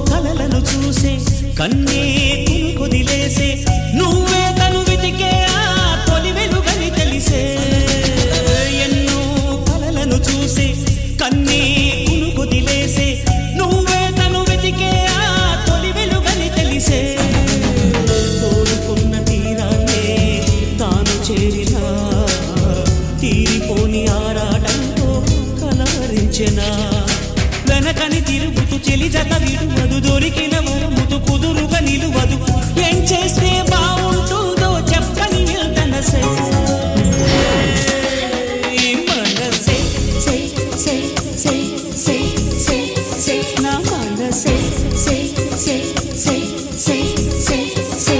కలలను చూసే కన్నే కొదిలేసే నువ్వే తను వెతికే ఆ తొలి వెలుగని తెలిసే ఎన్నో కలలను చూసే కన్నే కొదిలేసే నువ్వే తను వెతికే ఆ తొలి వెలుగని తెలిసే కోరుకున్న తీరాన్నే తాను చేరినా తీరిపోని ఆరాటంతో కలవరించెనా వెనకని తిరుగుతూ చెలి జత విడువదు దొరికిన వరముతు కుదురుగా నిలువదు ఏం చేస్తే బాగుంటుందో చెప్పని మనసే మనసే సే సే సే సే సే సే నా మనసే సే సే సే సే సే సే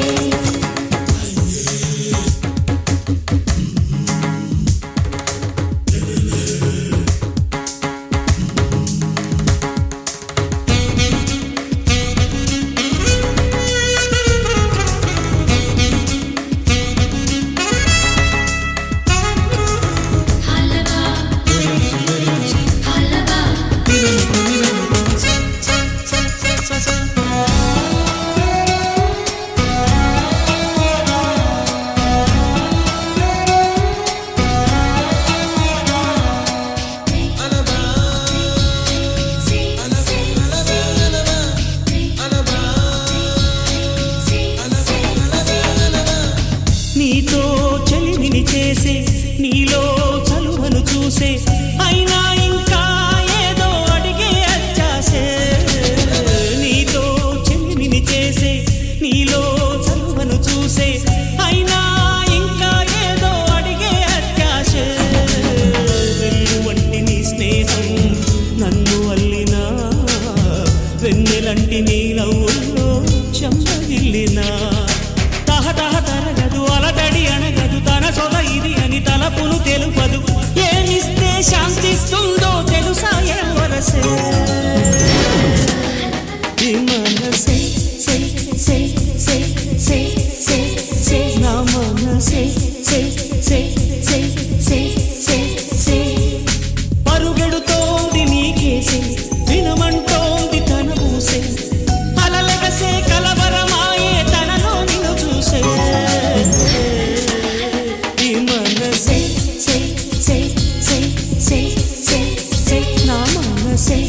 నీతో చెలిమిని చేసే నీలో చలువను చూసే అయినా ఇంకా ఏదో అడిగే అచ్చాసే నీతో చెలిమిని చేసే నీలో చలువను చూసే అయినా ఇంకా ఏదో అడిగే అచ్చాసే వెన్ను వంటి నీ స్నేహం నన్ను అల్లినా వెన్నెలంటి నీ నవ్వుల్లో చెంపగిల్లినా తరగదు అలటడి అనగదు తన సొల ఇది అని తలపును తెలుపదు ఏమిస్తే శాంతిస్తుందో తెలుసా ఎవరసే మనసే సే సే సే సే సే సే నా మనసే సే సే సే సే సే సే పరుగెడుతోంది నీకేసే వినమంటోంది తన మూసే అలలెగసే కలవరమాయే తనలో నిన్ను చూసే మనసే సే సే సే సే సే సే నా మనసే